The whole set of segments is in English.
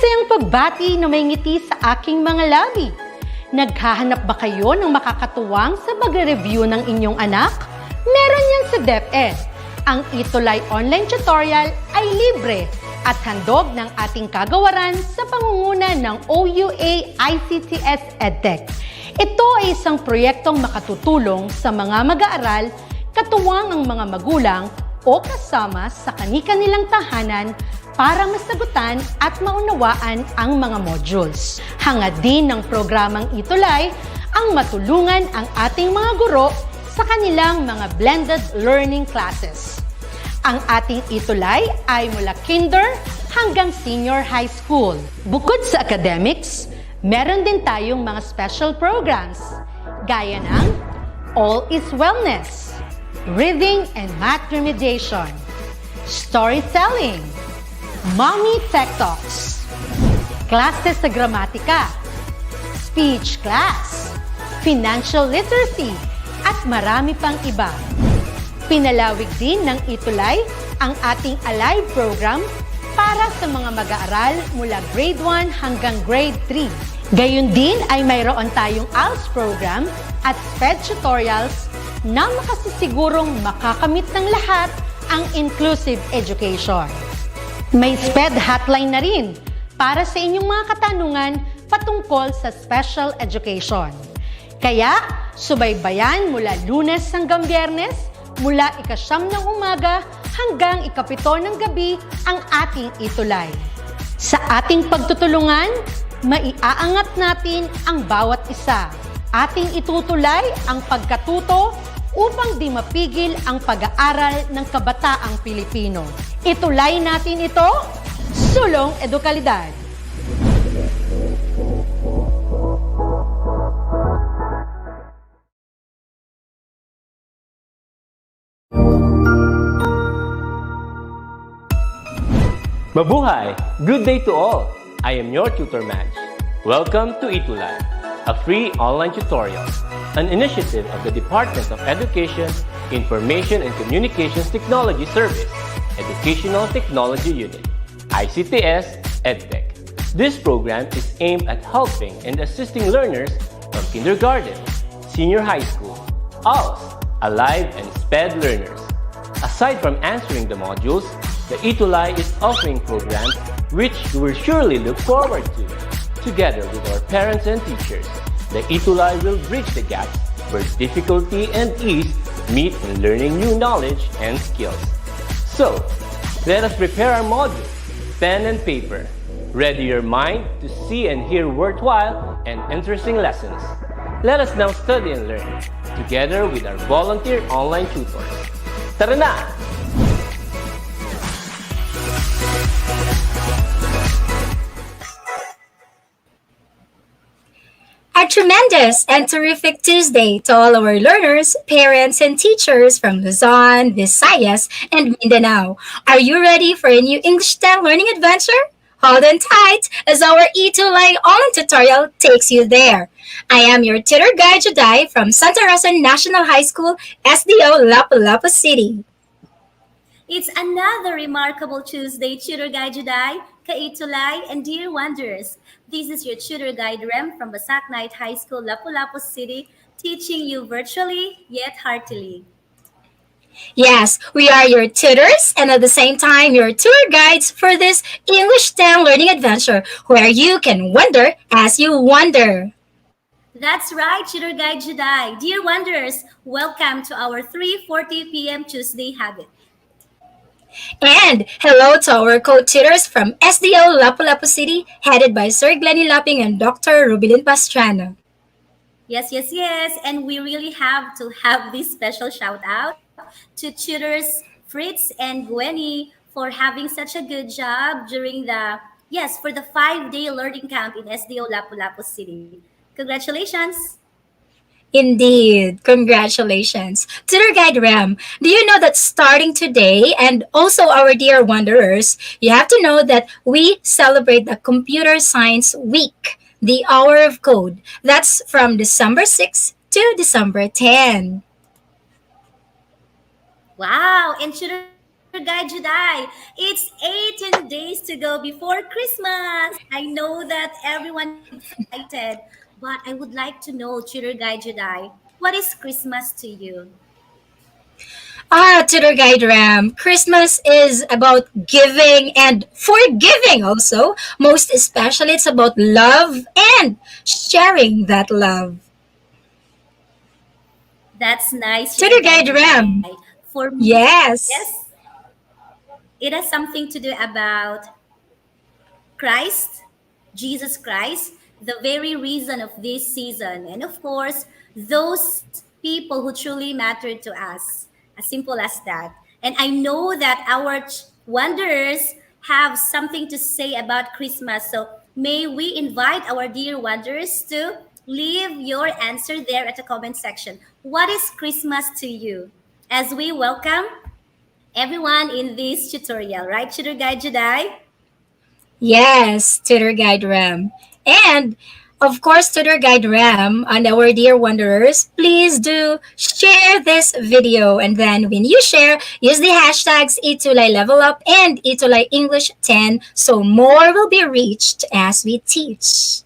masayang pagbati na may ngiti sa aking mga labi. Naghahanap ba kayo ng makakatuwang sa pagre-review ng inyong anak? Meron yan sa DepEd. Ang ETUlay online tutorial ay libre at handog ng ating kagawaran sa pangunguna ng OUA ICTS EdTech. Ito ay isang proyektong makatutulong sa mga mag-aaral, katuwang ang mga magulang o kasama sa kani-kanilang tahanan para masagutan at maunawaan ang mga modules. Hangad din ng programang ETUlay ang matulungan ang ating mga guro sa kanilang mga blended learning classes. Ang ating ETUlay ay mula kinder hanggang senior high school. Bukod sa academics, meron din tayong mga special programs gaya ng All is Wellness, Reading and Math Remediation, Storytelling, Mommy Tech Talks, Classes sa Gramatika, Speech Class, Financial Literacy, at marami pang iba. Pinalawig din ng ETUlay ang ating Alive program para sa mga mag-aaral mula grade 1 hanggang grade 3. Gayun din ay mayroon tayong ALS program at SPED tutorials na makasisigurong makakamit ng lahat ang inclusive education. May SPED hotline na rin para sa inyong mga katanungan patungkol sa special education. Kaya, subaybayan mula Lunes hanggang Biyernes, mula 9:00 ng umaga hanggang 7:00 ng gabi ang ating ETUlay. Sa ating pagtutulungan, maiaangat natin ang bawat isa. Ating itutulay ang pagkatuto upang di mapigil ang pag-aaral ng kabataang Pilipino. Itulay natin ito, sulong edukalidad. Mabuhay! Good day to all! I am your tutor Madge. Welcome to ETUlay, a free online tutorial, an initiative of the Department of Education, Information and Communications Technology Service, Educational Technology Unit, ICTS EdTech. This program is aimed at helping and assisting learners from kindergarten, senior high school, ALS, Alive, and SPED learners. Aside from answering the modules, the ETUlay is offering programs which you will surely look forward to. Together with our parents and teachers, the ETUlay will bridge the gaps where difficulty and ease meet in learning new knowledge and skills. So, let us prepare our modules, pen and paper. Ready your mind to see and hear worthwhile and interesting lessons. Let us now study and learn, together with our volunteer online tutors. Tara na! A tremendous and terrific Tuesday to all our learners, parents, and teachers from Luzon, Visayas, and Mindanao. Are you ready for a new English 10 learning adventure? Hold on tight as our ETUlay online tutorial takes you there. I am your tutor guide Juday from Santa Rosa National High School, SDO, Lapu-Lapu City. It's another remarkable Tuesday, Tutor Guide Juday, ka-ETUlay, and dear wanderers. This is your tutor guide Rem from Basak Night High School, Lapu-Lapu City, teaching you virtually yet heartily. Yes, we are your tutors and at the same time your tour guides for this English 10 learning adventure where you can wonder as you wonder. That's right, Tutor Guide Juday. Dear wanderers, welcome to our 3:40 p.m. Tuesday habit. And hello to our co-tutors from SDO Lapu-Lapu City, headed by Sir Glenny Lapping and Dr. Rubilin Pastrana. Yes. And we really have to have this special shout out to tutors Fritz and Gwenny for having such a good job during for the 5-day learning camp in SDO Lapu-Lapu City. Congratulations! Indeed, congratulations. Tutor Guide Ram, do you know that starting today and also our dear wanderers, you have to know that we celebrate the Computer Science Week, the Hour of Code. That's from December 6 to December 10. Wow! And Tutor Guide Juday. It's 18 days to go before Christmas. I know that everyone is excited, but I would like to know, Tutor Guide Juday, what is Christmas to you? Tutor Guide Ram, Christmas is about giving and forgiving also. Most especially, it's about love and sharing that love. That's nice, Tutor Tutor Guide Guide Juday. Ram, For me, yes, yes. it has something to do about Christ, Jesus Christ, the very reason of this season. And of course, those people who truly mattered to us. As simple as that. And I know that our wanderers have something to say about Christmas. So may we invite our dear wanderers to leave your answer there at the comment section. What is Christmas to you? As we welcome everyone in this tutorial, right, Tutor Guide Juday? Yes, Tutor Guide Ram. And of course, Tutor Guide Ram and our dear wanderers, please do share this video. And then when you share, use the hashtags ETUlay Level Up and ETUlay English 10 so more will be reached as we teach.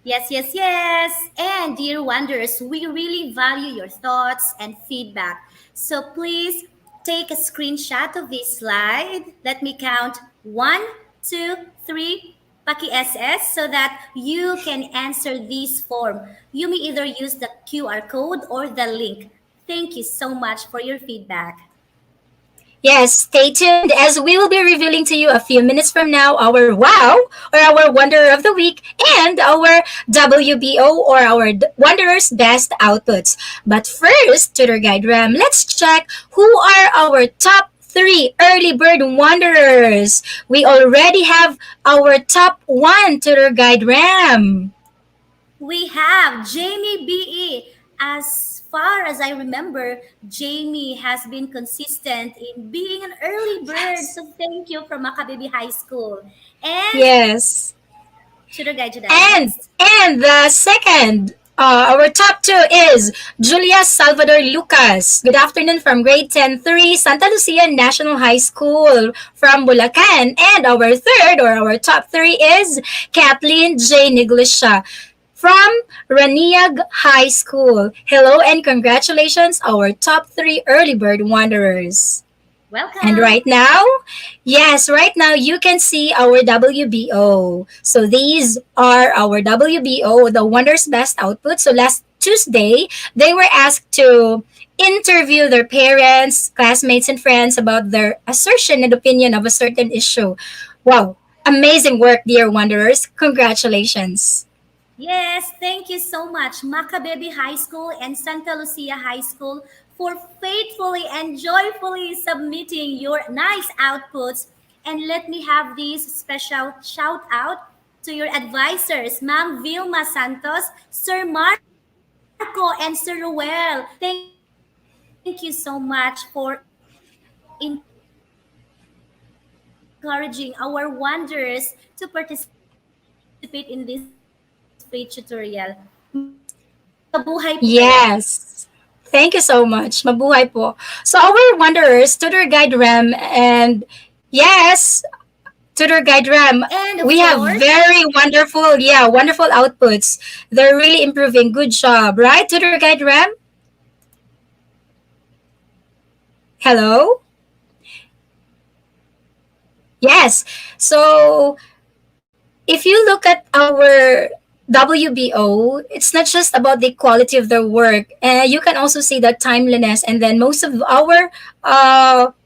Yes, yes, yes. And dear wanderers, we really value your thoughts and feedback. So please take a screenshot of this slide. Let me count one, two, three. Paki SS so that you can answer this form. You may either use the QR code or the link. Thank you so much for your feedback. Yes, stay tuned as we will be revealing to you a few minutes from now our wow or our Wanderer of the Week and our WBO or our Wanderer's Best Outputs. But first, Tutor Guide Ram, let's check who are our top three early bird wanderers. We already have our top one, Tutor Guide Ram. We have Jamie BE. As far as I remember, Jamie has been consistent in being an early bird. Yes. So thank you from Makababy High School. And Yes. Tutor Guide Juday And next. and the second, our top two is Julia Salvador Lucas. Good afternoon from grade 10-3, Santa Lucia National High School from Bulacan. And our third or our top three is Kathleen J. Neglisha from Raniag High School. Hello and congratulations, our top three early bird wanderers. And Welcome. right now, yes, right now you can see our WBO. So these are our WBO, the Wonders Best Output. So last Tuesday, they were asked to interview their parents, classmates, and friends about their assertion and opinion of a certain issue. Wow, amazing work, dear Wanderers. Congratulations. Yes, thank you so much, Makababy High School and Santa Lucia High School, for faithfully and joyfully submitting your nice outputs. And let me have this special shout out to your advisors, Ma'am Vilma Santos, Sir Marco, and Sir Ruel. Thank you so much for encouraging our wanderers to participate in this great tutorial. May mabuhay po kayo. Yes. Thank you so much. Mabuhay po. So our wanderers, Tutor Guide Ram, and yes, Tutor Guide Ram, And of we have course, very wonderful, yeah, wonderful outputs. They're really improving. Good job, right, Tutor Guide Ram? Hello? Yes. So if you look at our WBO, it's not just about the quality of their work. You can also see the timeliness. And then most of our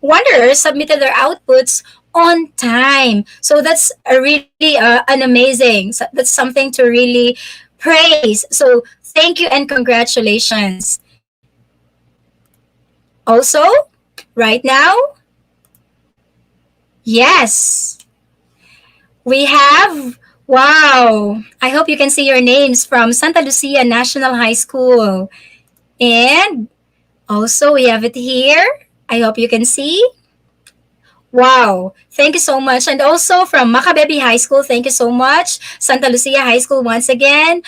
wanderers submitted their outputs on time. So that's a really an amazing, that's something to really praise. So thank you and congratulations. Also, right now, yes, we have, wow, I hope you can see your names from Santa Lucia National High School. And also, we have it here. I hope you can see. Wow, thank you so much. And also from Makababy High School, thank you so much. Santa Lucia High School once again.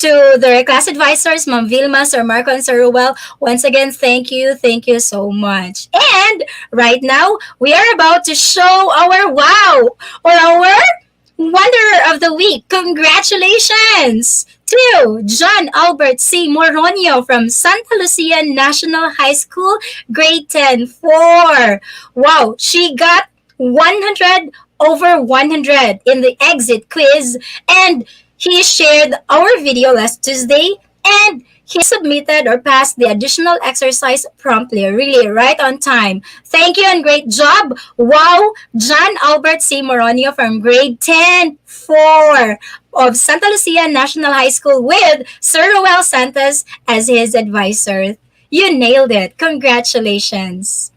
To the class advisors, Ma'am Vilma, Sir Marco, and Sir Ruel, once again, thank you so much. And right now, we are about to show our wow or our Wonder of the Week. Congratulations to John Albert C. Moronio from Santa Lucia National High School, grade 10 4. Wow, she got 100 over 100 in the exit quiz, and he shared our video last Tuesday, and he submitted or passed the additional exercise promptly, really right on time. Thank you and great job. Wow, John Albert C. Moronio from grade 10 4 of Santa Lucia National High School with Sir Roel Santos as his advisor. You nailed it. Congratulations.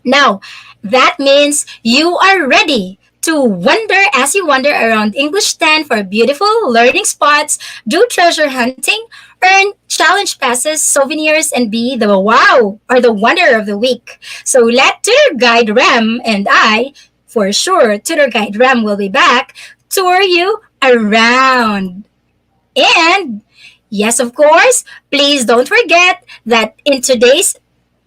Now, that means you are ready to wander as you wander around English 10 for beautiful learning spots, do treasure hunting, earn challenge passes, souvenirs, and be the wow or the wonder of the week. So let Tutor Guide Ram and I, for sure, Tutor Guide Ram will be back, tour you around. And yes, of course, please don't forget that in today's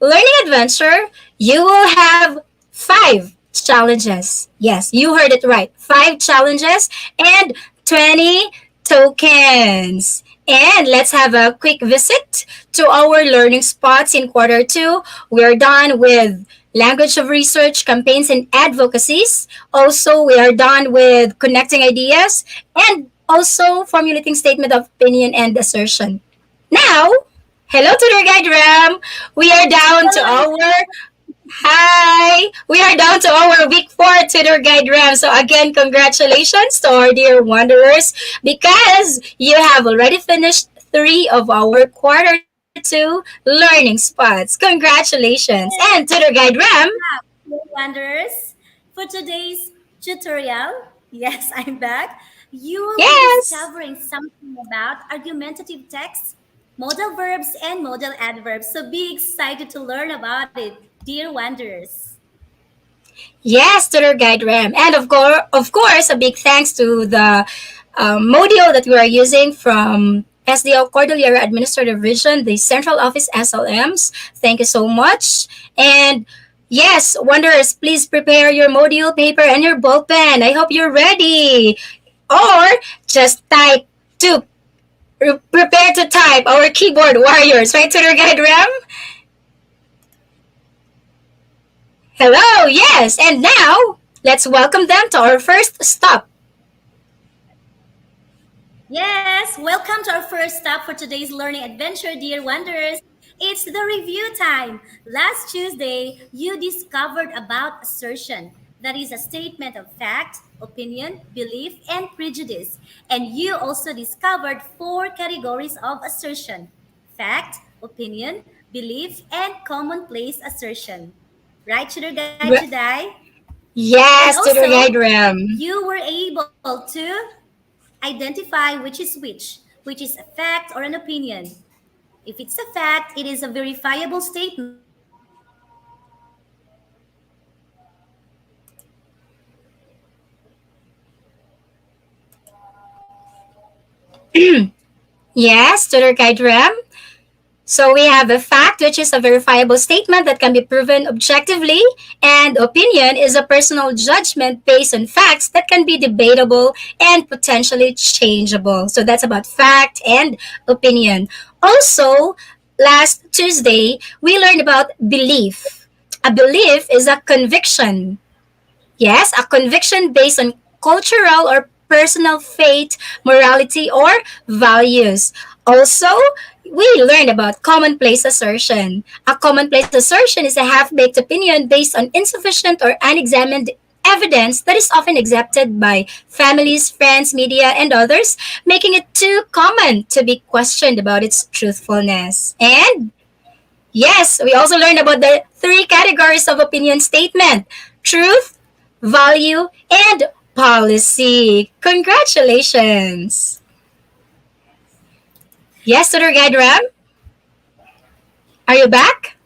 learning adventure, you will have 5 challenges. Yes, you heard it right. 5 challenges and 20 tokens. And let's have a quick visit to our learning spots in quarter 2. We're done with language of research, campaigns, and advocacies. Also, we are done with connecting ideas and also formulating statement of opinion and assertion. Now, hello to the guide Ram. We are down to Hello. our Hi! We are down to our week 4 tutor guide Ram. So again, congratulations to our dear wanderers because you have already finished 3 of our quarter 2 learning spots. Congratulations! And tutor guide Ram. Hello, Wanderers. For today's tutorial, yes, I'm back. You will be Yes! discovering something about argumentative text, modal verbs, and modal adverbs. So be excited to learn about it, dear Wanderers. Yes, tutor guide Ram. And of course, a big thanks to the module that we are using from SDL Cordillera Administrative Region, the Central Office SLMs. Thank you so much. And yes, Wanderers, please prepare your module paper and your ball pen. I hope you're ready. Or just type to prepare to type our keyboard warriors, right, Tutor Guide Ram? Hello, yes. And now, let's welcome them to our first stop. Yes, welcome to our first stop for today's learning adventure, dear Wanderers. It's the review time. Last Tuesday, you discovered about assertion. That is a statement of fact, opinion, belief, and prejudice. And you also discovered 4 categories of assertion: fact, opinion, belief, and commonplace assertion. Right, Tutor Guide Re- Jedi? And yes, Tutor also, Guide Ram. you were able to identify which is a fact or an opinion. If it's a fact, it is a verifiable statement that can be proven objectively. And if it's an opinion, it is a non-verifiable statement that cannot be proven objectively. Yes, Tutor Guide Ram. So we have a fact, which is a verifiable statement that can be proven objectively, and opinion is a personal judgment based on facts that can be debatable and potentially changeable. So that's about fact and opinion. Also, last Tuesday, we learned about belief. A belief is a conviction. Yes, a conviction based on cultural or personal faith, morality, or values. Also, we learned about commonplace assertion. A commonplace assertion is a half baked opinion based on insufficient or unexamined evidence that is often accepted by families, friends, media, and others, making it too common to be questioned about its truthfulness. And yes, we also learned about the 3 categories of opinion statement: truth, value, and policy. Congratulations! Yes, Tutor Guide Ram, are you back?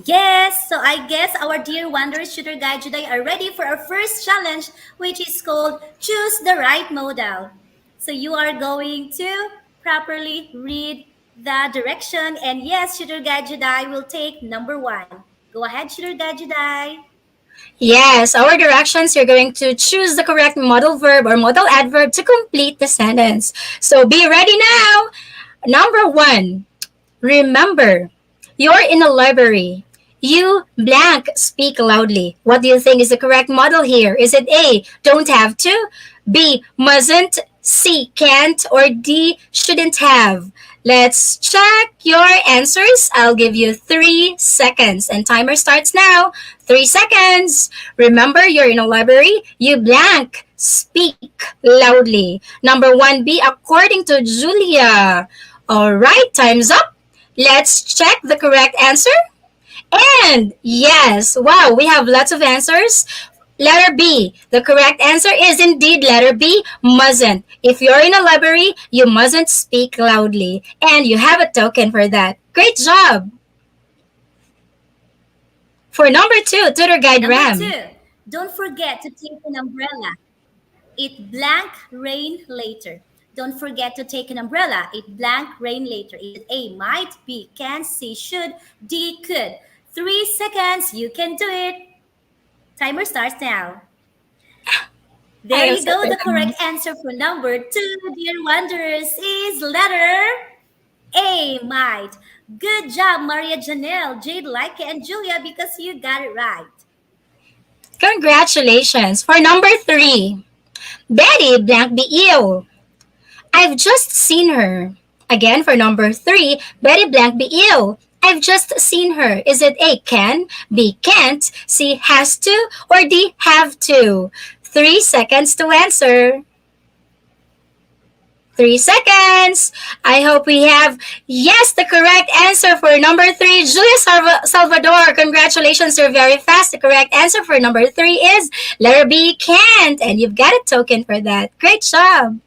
Yes, so I guess our dear Wanderers Shooter Guide today are ready for our first challenge, which is called Choose the Right Modal. So you are going to properly read the direction, and yes, Shooter Guide Jedi will take number one. Go ahead, Shooter Guide Jedi. Yes, our directions, you're going to choose the correct modal verb or modal adverb to complete the sentence. So be ready now. Number one, remember, you're in a library. You blank speak loudly. What do you think is the correct model here? Is it A, don't have to, B, mustn't, C, can't, or D, shouldn't have? Let's check your answers. I'll give you 3 seconds and timer starts now. 3 seconds. Remember, you're in a library. You blank speak loudly. Number 1B, according to Julia. All right, time's up. Let's check the correct answer. And yes, wow, we have lots of answers. Letter B. The correct answer is indeed letter B, mustn't. If you're in a library, you mustn't speak loudly. And you have a token for that. Great job. For number 2, Tutor Guide Number Ram. two, don't forget to take an umbrella. It blank rain later. Don't forget to take an umbrella. It blank rain later. Is it A, might, B, can, C, should, D, could? 3 seconds. You can do it. Timer starts now. There you go. The correct answer for number 2, dear wanderers, is letter A, might. Good job, Maria Janelle, Jade, Laika, and Julia, because you got it right. Congratulations. For number 3, Betty blank be ill. I've just seen her. Again, for number 3, Betty blank be ill. I've just seen her. Is it A, can, B, can't, C, has to, or D, have to? 3 seconds to answer. 3 seconds. I hope we have, yes, the correct answer for number 3. Julia Salvador, congratulations, you're very fast. The correct answer for number 3 is letter B, can't. And you've got a token for that. Great job.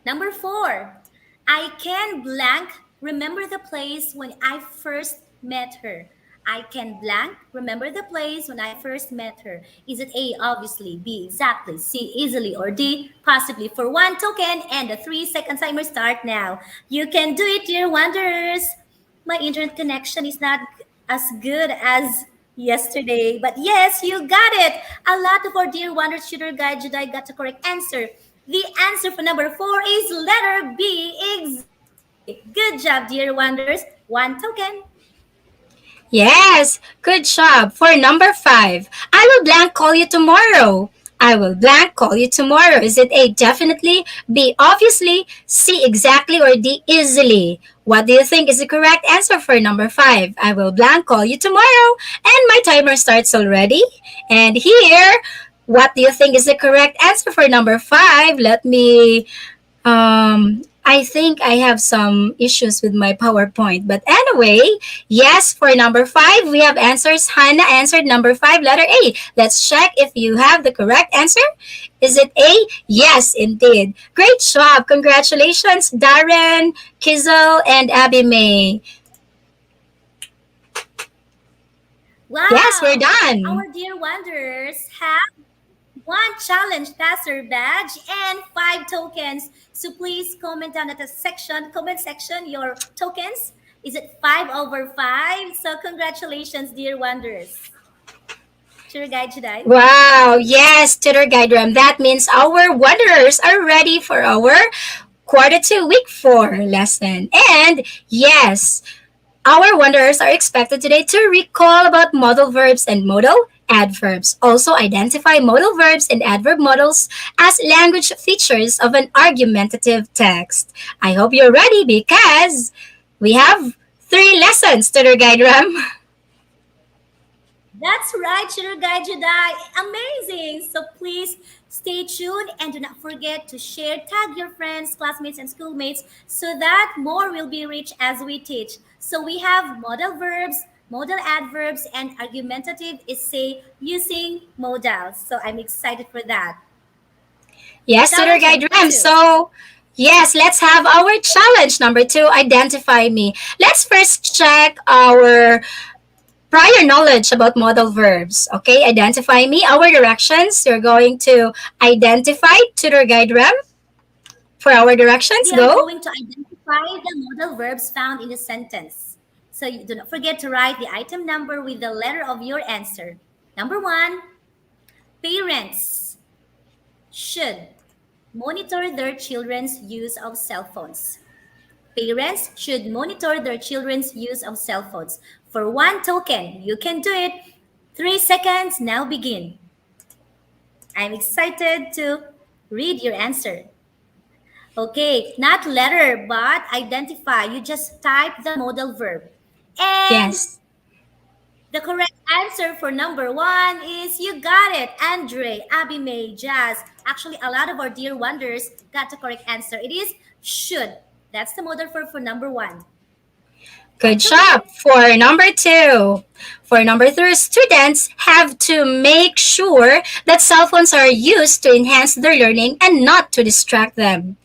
Number 4, I can blank remember the place when I first met her. I can blank remember the place when I first met her. Is it A, obviously, B, exactly, C, easily, or D, possibly? For 1 token, and the 3 second timer start now. You can do it, dear wanderers. My internet connection is not as good as yesterday, but yes, you got it. A lot of our dear wanderers, Shooter Guide Jedi, got the correct answer. The answer for number 4 is letter B, exactly. Good job, dear wanderers. 1 token. Yes, good job. For number 5, I will blank call you tomorrow. I will blank call you tomorrow. Is it A, definitely, B, obviously, C, exactly, or D, easily? What do you think is the correct answer for number 5? I will blank call you tomorrow. And my timer starts already. And here, what do you think is the correct answer for number 5? Let me I think I have some issues with my PowerPoint. But anyway, yes, for number 5, we have answers. Hannah answered number 5, letter A. Let's check if you have the correct answer. Is it A? Yes, indeed. Great job. Congratulations, Darren, Kizel, and Abby May. Wow. Yes, we're done. Our dear wanderers have 1 challenge passer badge and 5 tokens. So please comment down at the comment section, your tokens. Is it 5 over 5? So congratulations, dear wanderers. Tour Guide Jedi. Wow, yes, Tutor Guide Ram. That means our wanderers are ready for our quarter 2, week 4 lesson. And yes, our wanderers are expected today to recall about modal verbs and modal adverbs. Also identify modal verbs and adverb modals as language features of an argumentative text. I hope you're ready because we have 3 lessons, Tutor Guide Ram. That's right, Tutor Guide Jedi. Amazing. So please stay tuned and do not forget to share, tag your friends, classmates, and schoolmates so that more will be reached as we teach. So we have modal verbs, modal adverbs, and argumentative is say using modals. So I'm excited for that. Yes, Tutor Challenge Guide number Ram. 2. So, Yes, let's have our challenge number 2, identify me. Let's first check our prior knowledge about modal verbs. Okay, identify me. Our directions, you're going to identify tutor guide Rem for our directions. We are Go. going to identify the modal verbs found in the sentence. So you do not forget to write the item number with the letter of your answer. Number 1, parents should monitor their children's use of cell phones. Parents should monitor their children's use of cell phones. For 1 token, you can do it. 3 seconds, now begin. I'm excited to read your answer. Okay, not letter, but identify. You just type the modal verb. And Yes. the correct answer for number 1 is you got it. Andre, Abby May, Jazz. Actually, a lot of our dear wonders got the correct answer. It is should. That's the modal verb for number 1. Good job. For number 2. For number 3, students have to make sure that cell phones are used to enhance their learning and not to distract them.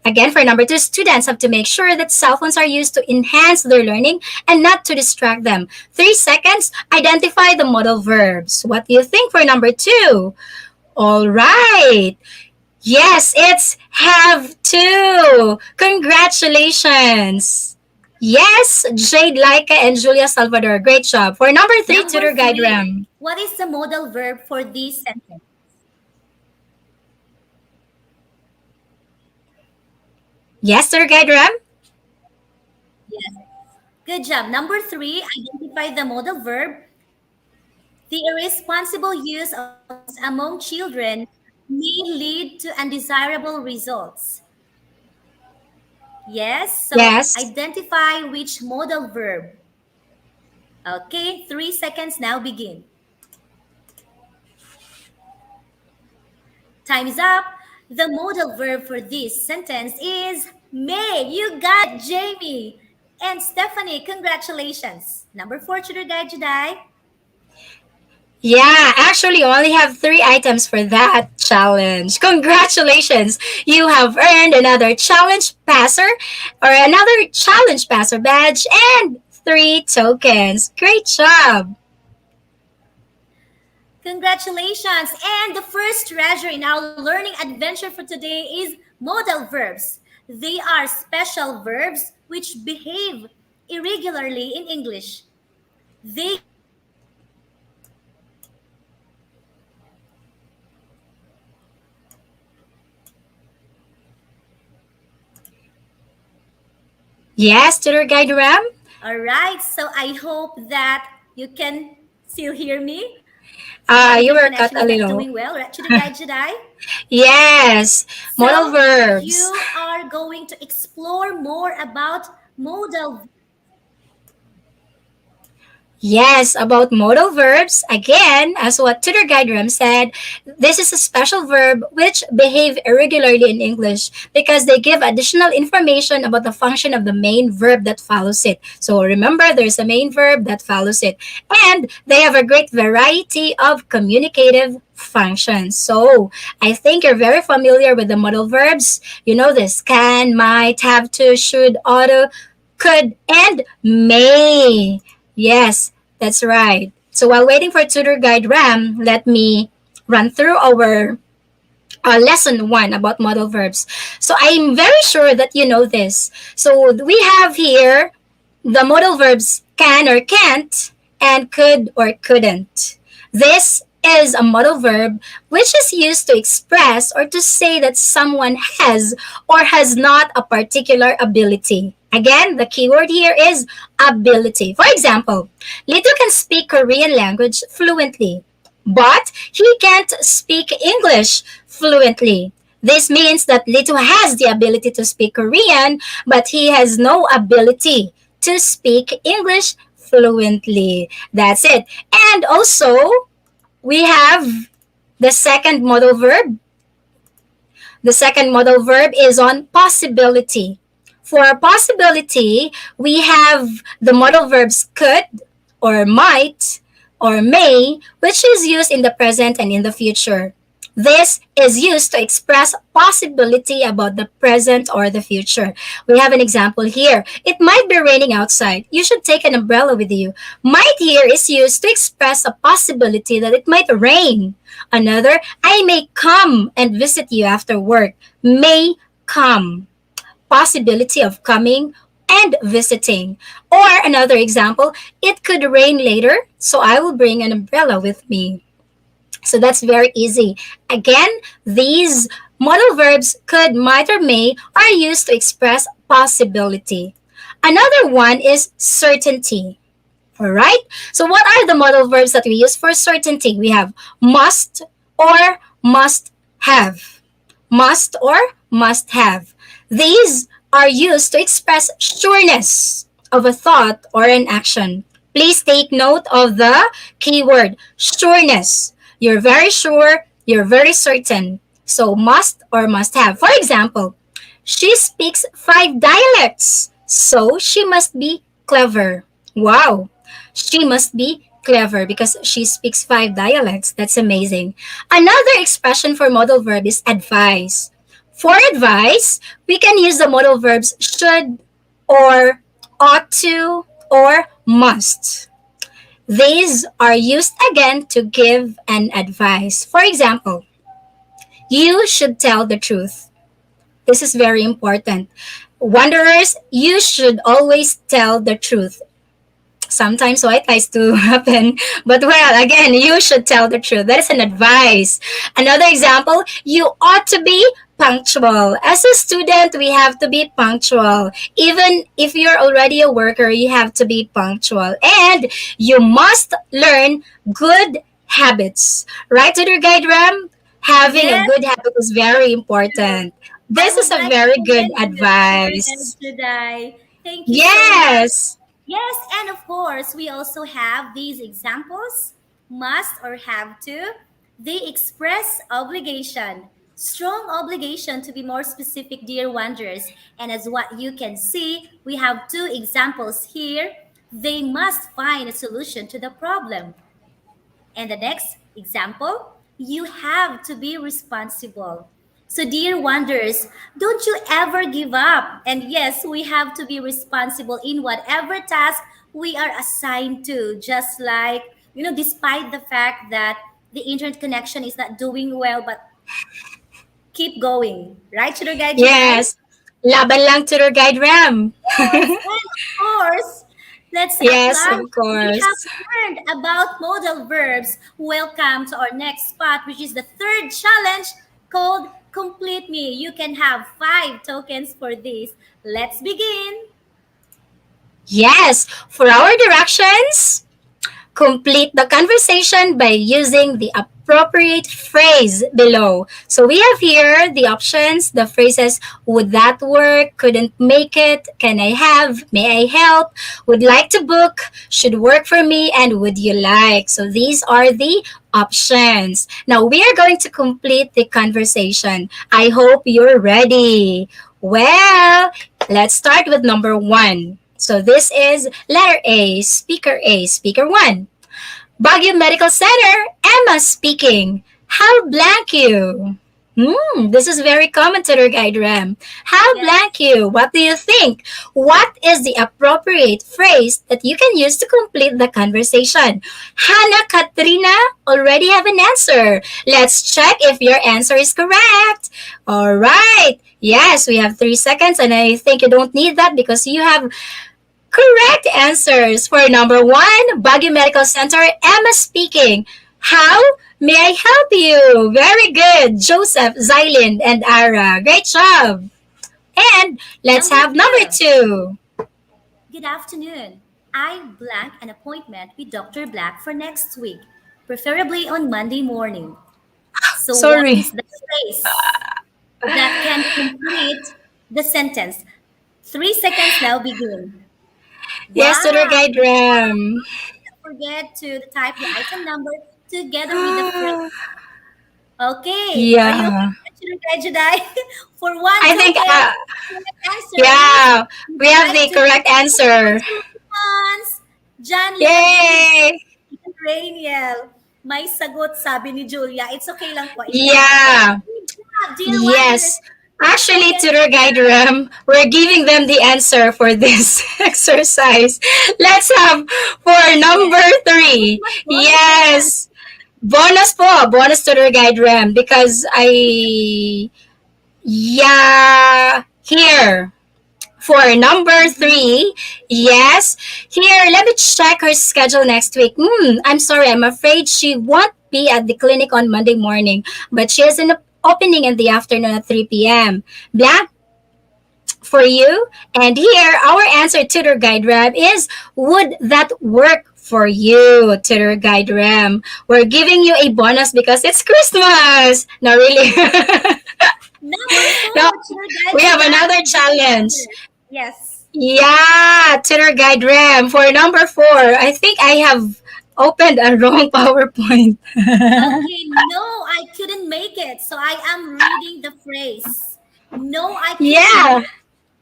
Again, for number 2, students have to make sure that cell phones are used to enhance their learning and not to distract them. 3 seconds, identify the modal verbs. What do you think for number 2? All right. Yes, it's have to. Congratulations. Yes, Jade, Laika, and Julia Salvador. Great job. For number 3, Number tutor guide 3, Ram. what is the modal verb for this sentence? Yes, tutor guide Ram. Yes. Good job. Number 3, identify the modal verb. The irresponsible use of phones among children may lead to undesirable results. Yes, so Yes. identify which modal verb. Okay, 3 seconds now begin. Time is up. The modal verb for this sentence is may. You got it, Jamie. And Stephanie, congratulations. Number 4, tutor guide Jedi. Yeah, actually, you only have 3 items for that challenge. Congratulations! You have earned another challenge passer or another challenge passer badge and 3 tokens. Great job! Congratulations! And the first treasure in our learning adventure for today is modal verbs. They are special verbs which behave irregularly in English. They Yes, tutor guide Ram? all right. So I hope that you can still hear me. You Your were cut connection a is not little. doing well, right? Tutor guide Jedi. Yes, modal So verbs. you are going to explore more about modal. Yes, about modal verbs. Again, as what tutor guide Ram said, this is a special verb which behave irregularly in English because they give additional information about the function of the main verb that follows it. So remember, there's a main verb that follows it. And they have a great variety of communicative functions. So I think you're very familiar with the modal verbs. You know this: can, might, have to, should, ought to, could, and may. Yes, that's right. So while waiting for tutor guide Ram, let me run through our lesson 1 about modal verbs. So I'm very sure that you know this. So we have here the modal verbs can or can't and could or couldn't. This is a modal verb which is used to express or to say that someone has or has not a particular ability. Again, the keyword here is ability. For example, Lito can speak Korean language fluently, but he can't speak English fluently. This means that Lito has the ability to speak Korean, but he has no ability to speak English fluently. That's it. And also, we have the second modal verb. The second modal verb is on possibility. For possibility, we have the modal verbs could or might or may, which is used in the present and in the future. This is used to express possibility about the present or the future. We have an example here. It might be raining outside. You should take an umbrella with you. Might here is used to express a possibility that it might rain. Another, I may come and visit you after work. May come. Possibility of coming and visiting. Or another example, it could rain later, so I will bring an umbrella with me. So that's very easy. Again, these modal verbs could, might, or may are used to express possibility. Another one is certainty. All right. So what are the modal verbs that we use for certainty? We have must or must have. Must or must have. These are used to express sureness of a thought or an action. Please take note of the keyword sureness. You're very sure, you're very certain. So must or must have. For example, she speaks 5 dialects, so she must be clever. Wow. She must be clever because she speaks 5 dialects. That's amazing. Another expression for modal verb is advise. For advice, we can use the modal verbs should or ought to or must. These are used again to give an advice. For example, you should tell the truth. This is very important. Wanderers, you should always tell the truth. Sometimes white lies to happen, but well, again, you should tell the truth. That is an advice. Another example, you ought to be punctual. As a student, we have to be punctual. Even if you're already a worker, you have to be punctual. And you must learn good habits. Right, Tutor Guide Ram? Having a Yes, good habit is very important. I This is would a like to very good commend you, Tutor advice. today. Thank you so much. Yes. Yes, and of course, we also have these examples must or have to. They express obligation, strong obligation to be more specific, dear wanderers. And as what you can see, we have two examples here. They must find a solution to the problem. And the next example, you have to be responsible. So, dear wanderers, don't you ever give up. And yes, we have to be responsible in whatever task we are assigned to. Just like, despite the fact that the internet connection is not doing well, but keep going. Right, Sugar Guide Jedi? Yes. Laban lang, Tour Guide Ram. Yes, and of course, let's Yes, apply of what we have course. learned about modal verbs. Welcome to our next spot, which is the third challenge called Complete Me. You can have 5 tokens for this. Let's begin. Yes. For our directions, complete the conversation by using the appropriate phrase below. So we have here the options, the phrases, would that work, couldn't make it, can I have, may I help, would like to book, should work for me, and would you like. So these are the options. Now we are going to complete the conversation. I hope you're ready. Well, let's start with number 1. So this is letter A, speaker 1. Baguio Medical Center, Emma speaking. How blank you? This is very common to their guide Ram. How Yes. blank you? What do you think? What is the appropriate phrase that you can use to complete the conversation? Hannah Katrina already have an answer. Let's check if your answer is correct. All right. Yes, we have 3 seconds, and I think you don't need that because you have correct answers. For number 1, Baguio Medical Center, Emma speaking. How may I help you? Very good, Joseph, Zylin, and Ara. Great job. And let's Number have number 2. 2. Good afternoon. I blank an appointment with Dr. Black for next week, preferably on Monday morning. So, what Sorry. is the phrase that can complete the sentence? 3 seconds now begin. Yes, to the Wow! guide Ram. Don't forget to type the item number together with the phrase. Okay, are you Yeah. okay, Jedi? For one I think, token, correct answers. yeah, we have Like the to correct answer. congratulations, John Leon Yay! and Rainiel. May sagot, sabi ni Julia. It's okay lang po. It's not okay. Yeah. Good job, dear wonders. Yes. Actually, Tutor Guide Ram, we're giving them the answer for this exercise. Let's have for number 3. Yes. Bonus po. Bonus Tutor Guide Ram because yeah, here. For number 3, yes. Here, let me check her schedule next week. I'm sorry, I'm afraid she won't be at the clinic on Monday morning, but she has an opening in the afternoon at 3 p.m. Blank for you. And here, our answer, Tutor Guide Ram, is would that work for you, Tutor Guide Ram? We're giving you a bonus because it's Christmas. No, really. No, we have another challenge. Yes. Yeah, Tutor Guide Ram. For number 4, I think I have opened a wrong PowerPoint. Okay, no, I couldn't make it. So I am reading the phrase. No, I couldn't. Yeah.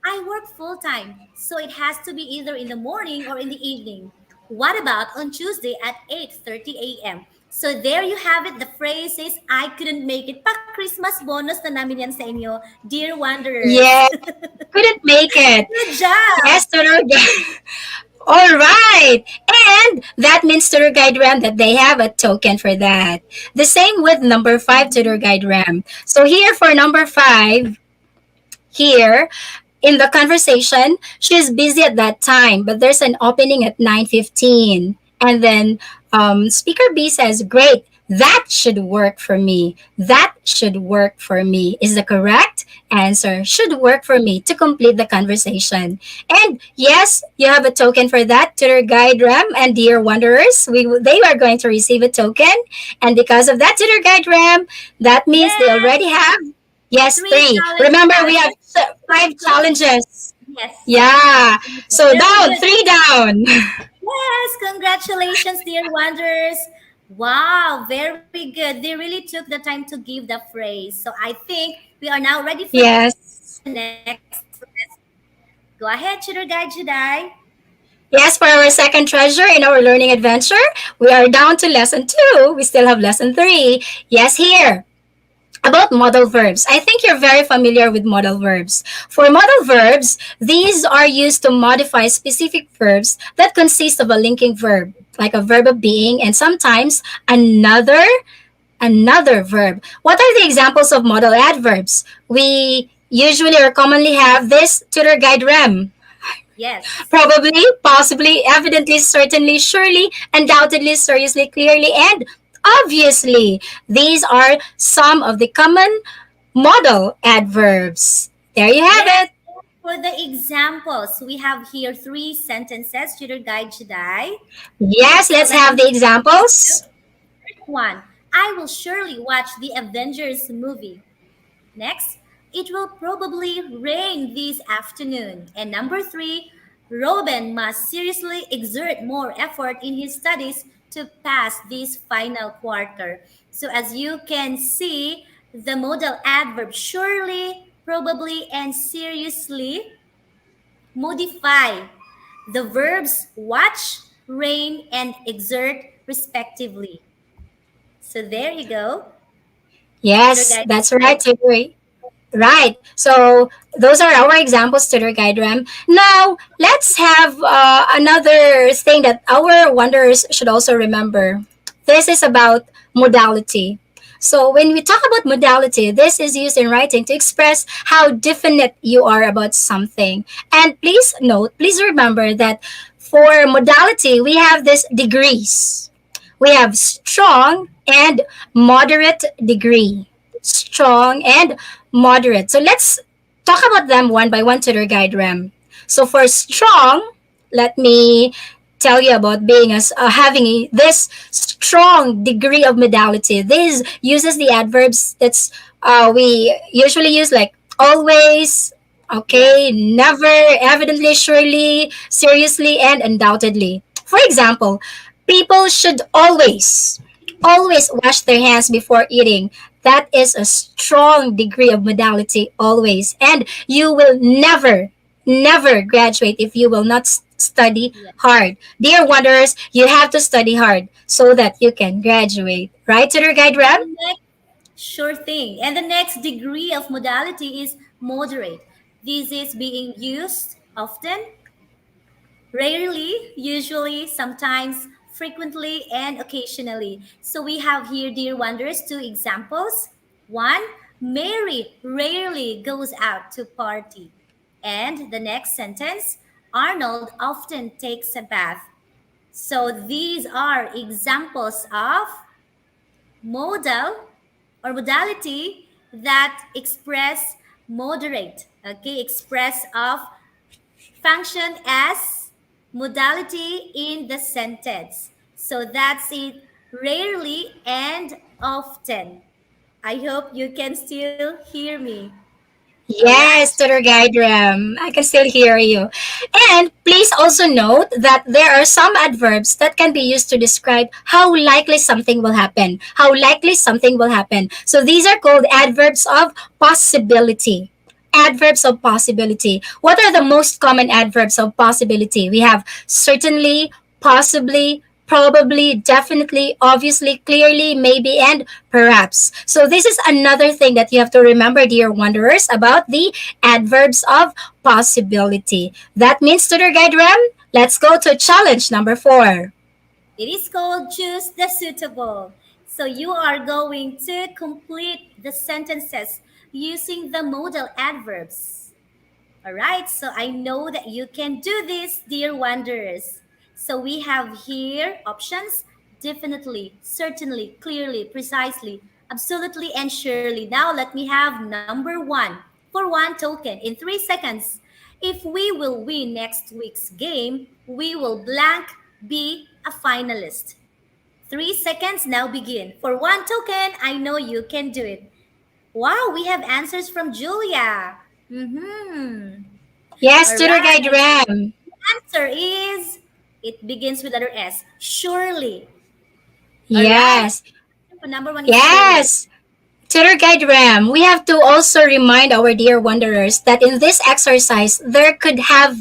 I work full time, so it has to be either in the morning or in the evening. What about on Tuesday at 8:30 a.m.? So there you have it. The phrase is, I couldn't make it. Pa-Christmas bonus na namin yan sa inyo, dear wanderers. Yeah. Couldn't make it. Good job. Yes, Tutor Guide. All right. And that means Tutor Guide Ram that they have a token for that. The same with number 5, Tutor Guide Ram. So here for number 5, here, in the conversation, she's busy at that time, but there's an opening at 9:15. And then Speaker B says, great, that should work for me. That should work for me. Is the correct answer. Should work for me to complete the conversation. And yes, you have a token for that, Tutor Guide Ram and dear wanderers. They are going to receive a token. And because of that, Tutor Guide Ram, that means they already have, yes, 3. Remember, we have 5 challenges. Yes. Yeah. So down, 3 down. Yes, congratulations, dear wanderers. Wow, very good. They really took the time to give the phrase. So I think we are now ready for Yes. the next lesson. Go ahead, Tutor Guide Juday. Yes, for our second treasure in our learning adventure, we are down to lesson 2. We still have lesson 3. Yes, here. About modal verbs. I think you're very familiar with modal verbs. For modal verbs, these are used to modify specific verbs that consist of a linking verb, like a verb of being, and sometimes another verb. What are the examples of modal adverbs? We usually or commonly have this, Tutor Guide Ram. Yes. Probably, possibly, evidently, certainly, surely, undoubtedly, seriously, clearly, and obviously. These are some of the common modal adverbs. There you have it. For the examples, we have here 3 sentences, Tutor Guide Juday. Yes, let's have the examples. 1. I will surely watch the Avengers movie. Next, it will probably rain this afternoon. And number 3, Robin must seriously exert more effort in his studies to pass this final quarter. So as you can see, the modal adverb surely, probably, and seriously modify the verbs watch, rain, and exert respectively. So there you go. Yes, that's right, Tutor. Right. So those are our examples, Tutor Guide Ram. Now, let's have another thing that our wanderers should also remember. This is about modality. So when we talk about modality, this is used in writing to express how definite you are about something. And please note, please remember that for modality, we have these degrees. We have strong and moderate degree. Strong and moderate. So let's talk about them one by one, Tutor Guide Ram. So for strong, let me tell you about being having this strong degree of modality. This uses the adverbs that's we usually use, like always, okay, never, evidently, surely, seriously, and undoubtedly. For example, people should always wash their hands before eating. That is a strong degree of modality, always. And you will never graduate if you will not study Yeah. hard. Dear Wanderers, you have to study hard so that you can graduate. Right, Tutor Guide And Ram? the next, sure thing. And the next degree of modality is moderate. This is being used often, rarely, usually, sometimes, frequently, and occasionally. So we have here, dear wonders, two examples. One, Mary rarely goes out to party. And the next sentence, Arnold often takes a bath. So these are examples of modal or modality that express moderate, okay, express of function as modality in the sentence. So that's it, rarely and often. I hope you can still hear me. All right. Yes, Tutor Guide Ram. I can still hear you. And please also note that there are some adverbs that can be used to describe how likely something will happen. How likely something will happen. So these are called adverbs of possibility. Adverbs of possibility. What are the most common adverbs of possibility? We have certainly, possibly, probably, definitely, obviously, clearly, maybe, and perhaps. So this is another thing that you have to remember, dear wanderers, about the adverbs of possibility. That means, Tutor Guide Ram, let's go to challenge number 4. It is called choose the suitable. So you are going to complete the sentences using the modal adverbs. All right, so I know that you can do this, dear wanderers. So we have here options definitely, certainly, clearly, precisely, absolutely, and surely. Now let me have number one for one token in 3 seconds. If we will win next week's game, we will blank be a finalist. 3 seconds now begin. For one token, I know you can do it. Wow, we have answers from Julia. Mm-hmm. Yes, All Tutor Guide right. Ram. Answer is it begins with letter S. Surely. All right. Yes. So number one is surely. Yes. Tutor Guide Ram, we have to also remind our dear wanderers that in this exercise, there could have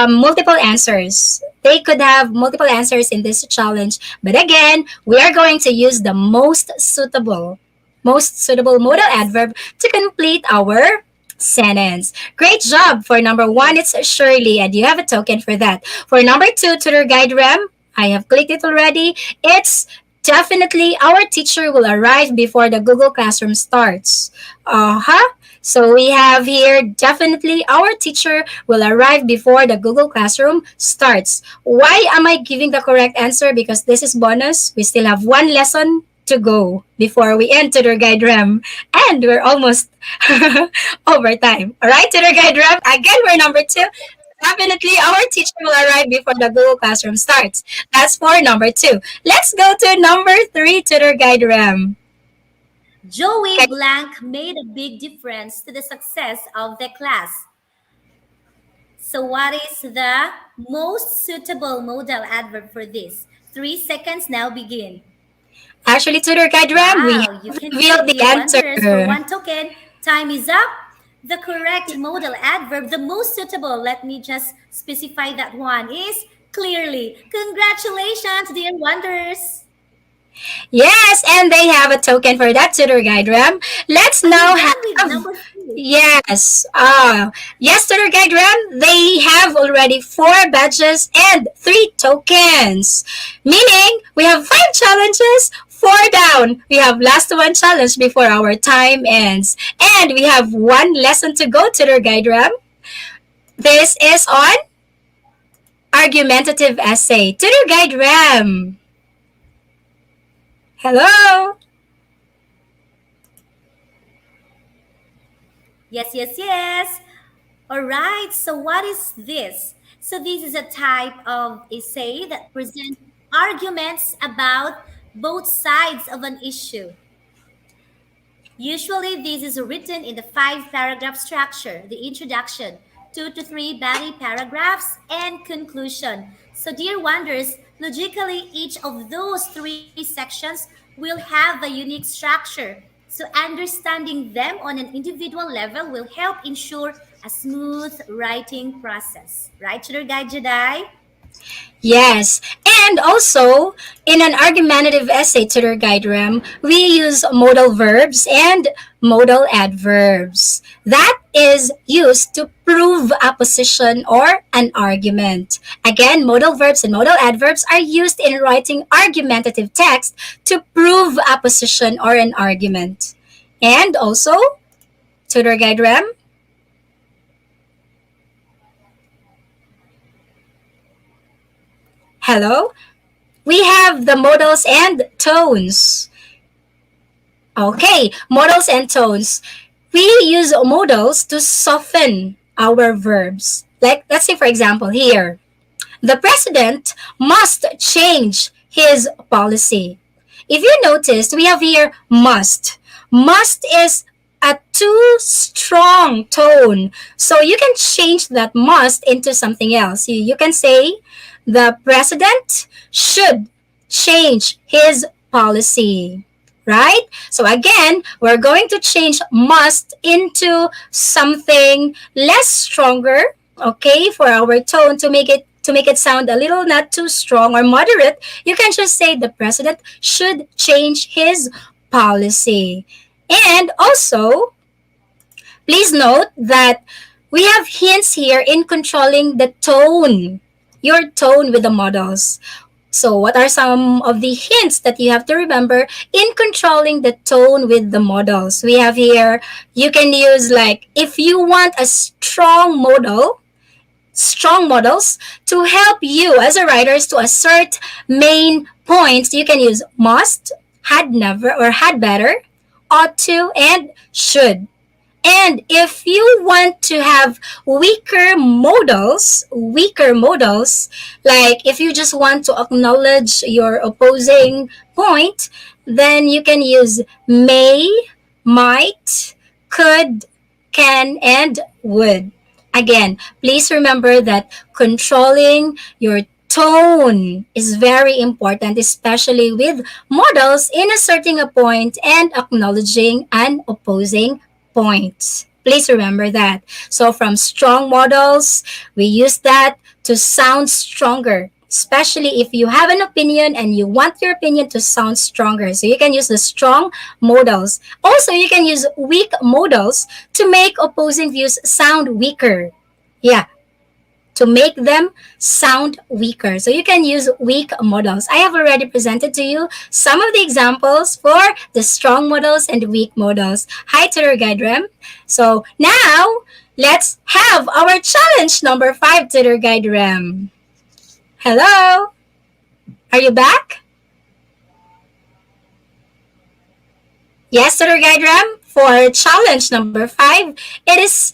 multiple answers. They could have multiple answers in this challenge. But again, we are going to use the most suitable modal Yes. adverb to complete our sentence. Great job. For number 1, Yes. it's Shirley, and you have a token for that. For number 2, Tutor Guide Ram, I have clicked it already. It's definitely our teacher will arrive before the Google Classroom starts. Uh-huh. So we have here definitely our teacher will arrive before the Google Classroom starts. Why am I giving the correct answer? Because this is bonus. We still have one lesson to go before we end Tutor Guide Ram. And we're almost over time. All right, Tutor Guide Ram. Again, we're number 2. Definitely, our teacher will arrive before the Google Classroom starts. That's for number 2. Let's go to number 3, Tutor Guide Ram. Joey Okay. Blank made a big difference to the success of the class. So what is the most suitable modal adverb for this? 3 seconds now begin. Actually, Tutor Guide Ram, we Wow, you have can do revealed it, the dear wanderers. For answer. one token, time is up. The correct modal adverb, the most suitable, let me just specify that one, is clearly. Congratulations, dear wanderers. Yes, and they have a token for that, Tutor Guide Ram. Let's Are you now done with have number three? yes. Yes, Tutor Guide Ram, they have already 4 badges and 3 tokens. Meaning, we have 5 challenges, 4 down. We have last one challenge before our time ends. And we have 1 lesson to go, Tutor Guide Ram. This is on argumentative essay. Tutor Guide Ram. Hello. Yes, yes, yes. All right, so what is this? So this is a type of essay that presents arguments about both sides of an issue. Usually, this is written in the 5 paragraph structure, the introduction, 2 to 3 body paragraphs, and conclusion. So, dear wonders, logically, each of those 3 sections will have a unique structure. So, understanding them on an individual level will help ensure a smooth writing process. Right, Tutor Guide Jedi? Yes, and also in an argumentative essay tutor guide RAM, we use modal verbs and modal adverbs. That is used to prove a position or an argument. Again, modal verbs and modal adverbs are used in writing argumentative text to prove a position or an argument. And also, tutor guide RAM, hello? We have the modals and tones. Okay, modals and tones. We use modals to soften our verbs. Like, let's say, for example, here, the president must change his policy. If you noticed, we have here must. Must is a too strong tone. So you can change that must into something else. You can say, the president should change his policy. Right? So again, we're going to change must into something less stronger, okay, for our tone to make it sound a little not too strong or moderate. You can just say the president should change his policy. And also, please note that we have hints here in controlling the tone, your tone with the models. So, what are some of the hints that you have to remember in controlling the tone with the models? We have here, you can use like, if you want a strong models to help you as a writer to assert main points, you can use must, had never, or had better, ought to, and should. And if you want to have weaker modals, like if you just want to acknowledge your opposing point, then you can use may, might, could, can, and would. Again, please remember that controlling your tone is very important, especially with models in asserting a point and acknowledging an opposing point. Please remember that. So from strong models, we use that to sound stronger, especially if you have an opinion and you want your opinion to sound stronger. So you can use the strong modals. Also, you can use weak modals to make opposing views sound weaker. Yeah, to make them sound weaker. So you can use weak modals. I have already presented to you some of the examples for the strong modals and weak modals. Hi, Tutor Guide Rem. So now, let's have our challenge number 5, Tutor Guide Rem. Hello? Are you back? Yes, Tutor Guide Rem. For challenge number 5, it is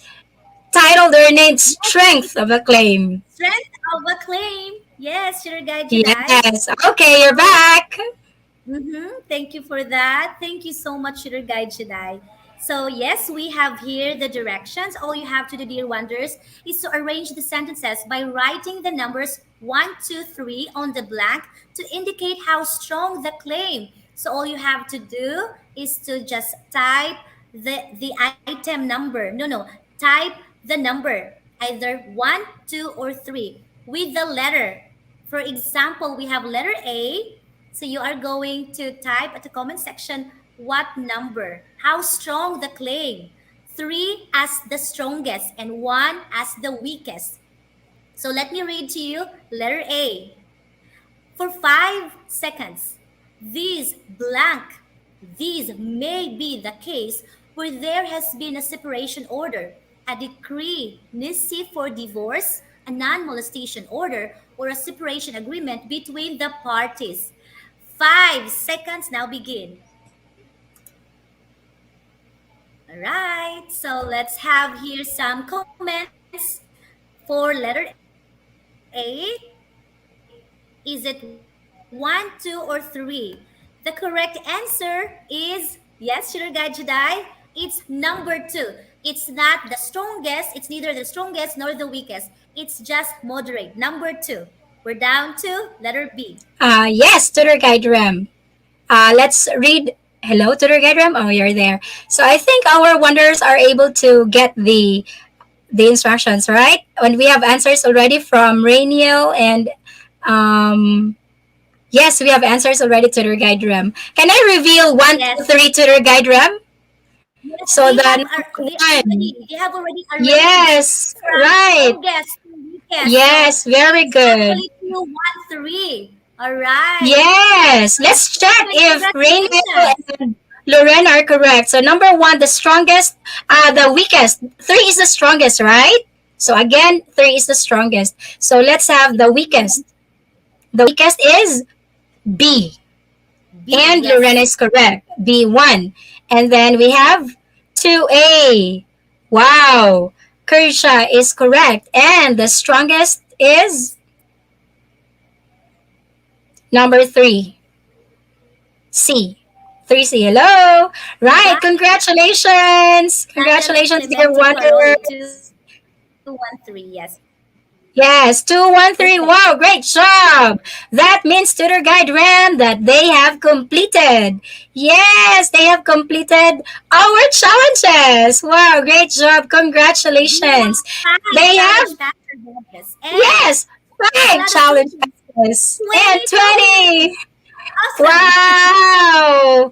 titled or named Strength of a Claim. Strength of a claim. Yes, Tutor Guide Jedi. Yes. Okay, you're back. Thank you for that. Thank you so much, Tutor Guide Jedi. So, yes, we have here the directions. All you have to do, dear wonders, is to arrange the sentences by writing the numbers 1, 2, 3 on the blank to indicate how strong the claim. So, all you have to do is to just type the item number. No, type the number, either 1, 2, or 3, with the letter. For example, we have letter A. So you are going to type at the comment section what number, how strong the claim. 3 as the strongest and 1 as the weakest. So let me read to you letter A. For 5 seconds, these may be the case where there has been a separation order, a decree nisi for divorce, a non-molestation order, or a separation agreement between the parties. 5 seconds now begin. All right, so let's have here some comments for letter A. Is it 1, 2, or 3? The correct answer is, yes, Tutor Guide Jedi, it's number 2. It's not the strongest, it's neither the strongest nor the weakest. It's just moderate, number 2. We're down to letter B. Yes, Tutor Guide Rem. Let's read. Hello, Tutor Guide Rem. Oh, you're there. So I think our wonders are able to get the the instructions, right? When we have answers already from Rainiel and um, yes, we have answers already to their guide RAM. Can I reveal one, Yes. two, three to their guide RAM? Yes, So the they number one. have already arranged Yes, from right. strongest to weakest. So Yes, very it's good. actually 2, 1, 3. All right. Yes, So let's check great, if Rainiel congratulations. and Loren are correct. So number one, the strongest, the weakest. Three is the strongest, right? So again, three is the strongest. So let's have the weakest. The weakest is B. B, And Lorena yes. is correct. B1. And then we have 2A. Wow. Kersha is correct. And the strongest is number 3. C. 3C. Hello. Right. Right. Congratulations. Congratulations, Congratulations, dear Clemente. You are Wonder. only 2, 1, 3. Yes. Yes, 213. Perfect. Wow, great job. That means Tutor Guide ran that they have completed. Yes, they have completed our challenges. Wow, great job. You Congratulations. have They have, 5 challenge packages and yes, a five lot of challenge tokens. passes and 20 20. tokens. Awesome. Wow.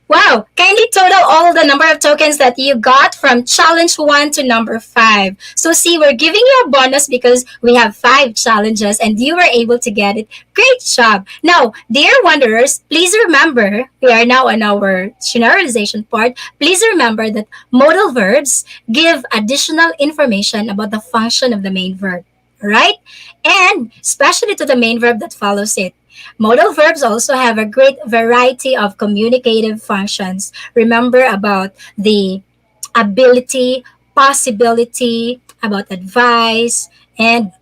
Wow! Kindly total all the number of tokens that you got from challenge 1 to number 5. So see, we're giving you a bonus because we have 5 challenges and you were able to get it. Great job! Now, dear wanderers, please remember, we are now on our generalization part. Please remember that modal verbs give additional information about the function of the main verb. Right? And especially to the main verb that follows it. Modal verbs also have a great variety of communicative functions. Remember about the ability, possibility, about advice, and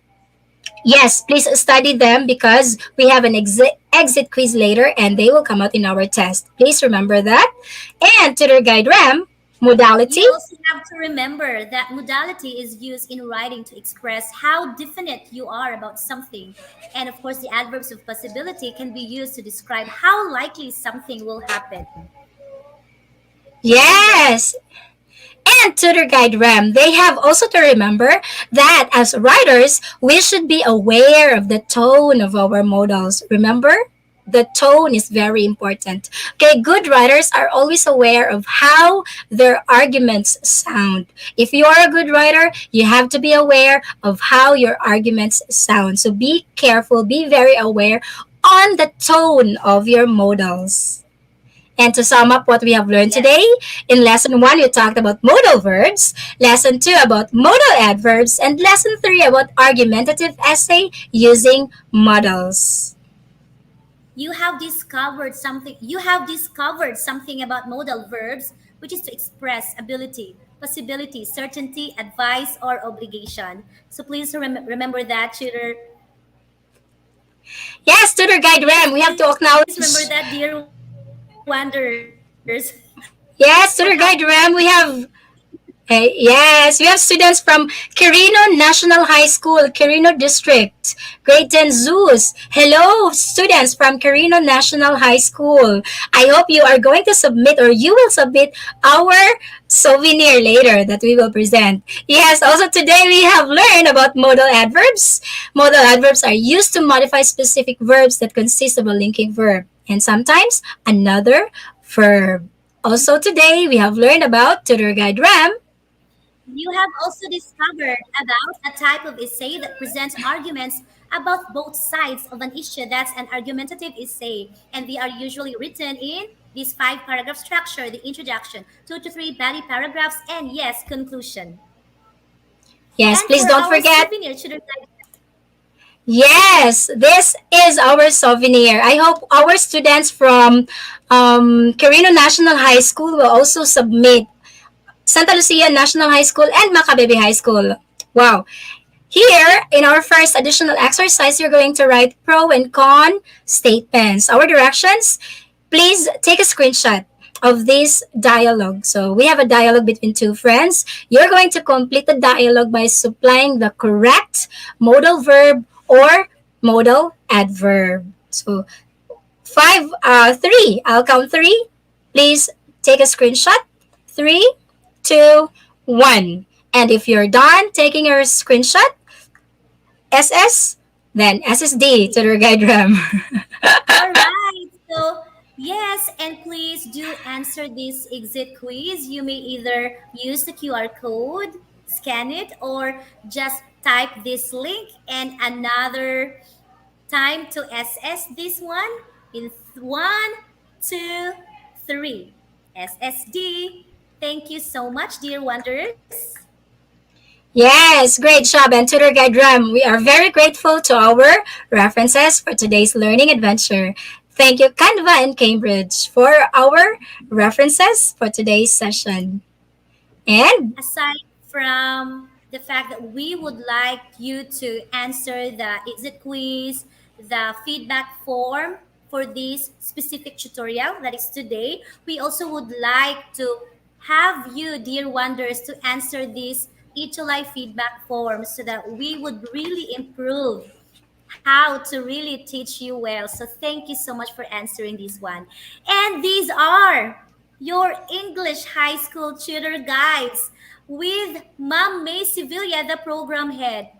yes, please study them because we have an exit quiz later and they will come out in our test. Please remember that. And tutor guide RAM, modality. You also have to remember that modality is used in writing to express how definite you are about something. And of course, the adverbs of possibility can be used to describe how likely something will happen. And yes, Yes, and tutor guide RAM. They have also to remember that as writers, we should be aware of the tone of our modals. Remember? The tone is very important. Okay, good writers are always aware of how their arguments sound. If you are a good writer, you have to be aware of how your arguments sound. So be careful, be very aware on the tone of your modals. And to sum up what we have learned yes. today, in lesson 1, we talked about modal verbs, lesson 2 about modal adverbs, and lesson 3 about argumentative essay using modals. You have discovered something about modal verbs, which is to express ability, possibility, certainty, advice, or obligation. So please remember that, tutor. Yes, tutor guide Yes, Ram, we have to please remember that, acknowledge. dear wanderers. What Yes, happened? tutor guide Ram, we have yes, we have students from Quirino National High School, Quirino District, Grade 10 Zeus. Hello, students from Quirino National High School. I hope you are going to submit or you will submit our souvenir later that we will present. Yes, also today we have learned about modal adverbs. Modal adverbs are used to modify specific verbs that consist of a linking verb and sometimes another verb. Also today we have learned about tutor guide Ram. You have also discovered about a type of essay that presents arguments about both sides of an issue. That's an argumentative essay. And they are usually written in this 5 paragraph structure, the introduction, 2 to 3 body paragraphs, and yes, conclusion. Yes, And please for don't our forget. souvenir, children, Yes, this is our souvenir. I hope our students from Quirino National High School will also submit Santa Lucia National High School and Macabebe High School. Wow. Here, in our first additional exercise, you're going to write pro and con statements. Our directions, please take a screenshot of this dialogue. So we have a dialogue between two friends. You're going to complete the dialogue by supplying the correct modal verb or modal adverb. So three. I'll count three. Please take a screenshot. 3, 2, 1. And if you're done taking your screenshot, SS, then SSD to the guide RAM. All right. So, yes, and please do answer this exit quiz. You may either use the QR code, scan it, or just type this link and another time to SS this one in one, two, three. SSD. Thank you so much, dear Wanderers. Yes, great job, and Tutor Guide Ram. We are very grateful to our references for today's learning adventure. Thank you, Canva and Cambridge, for our references for today's session. And Aside from the fact that we would like you to answer the exit quiz, the feedback form for this specific tutorial that is today, we also would like to have you, dear Wonders, to answer this ETUlay feedback form so that we would really improve how to really teach you well. So thank you so much for answering this one. And these are your English high school tutor guides with Ma'am May Sevilla, the program head.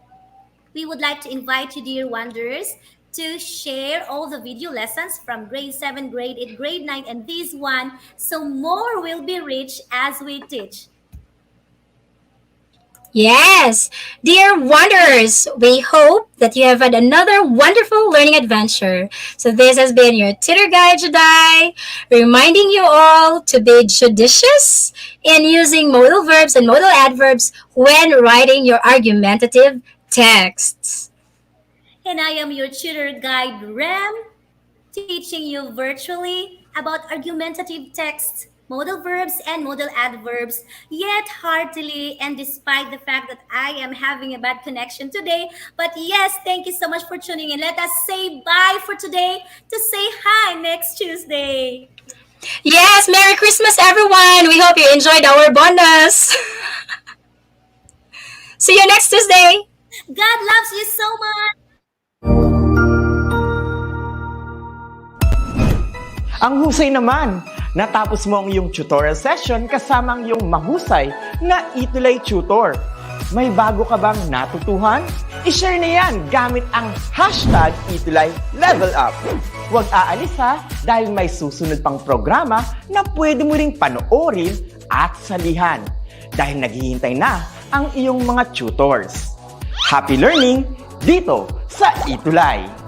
We would like to invite you, dear Wanderers, to share all the video lessons from grade 7, grade 8, grade 9, and this one, so more will be reached as we teach. yes, dear Wanderers, we hope that you have had another wonderful learning adventure. So this has been your tutor guide, Jedi, reminding you all to be judicious in using modal verbs and modal adverbs when writing your argumentative texts. And I am your tutor guide, Ram, teaching you virtually about argumentative text, modal verbs, and modal adverbs, yet heartily and despite the fact that I am having a bad connection today. But yes, thank you so much for tuning in. Let us say bye for today to say hi next Tuesday. Yes, Merry Christmas, everyone. We hope you enjoyed our bonus. See you next Tuesday. God loves you so much. Ang husay naman! Natapos mo ang iyong tutorial session kasama ang iyong mahusay na ETUlay tutor. May bago ka bang natutuhan? I-share na yan gamit ang hashtag ETUlay Level Up. Huwag aalis ha dahil may susunod pang programa na pwede mo ring panoorin at salihan dahil naghihintay na ang iyong mga tutors. Happy learning dito sa ETUlay!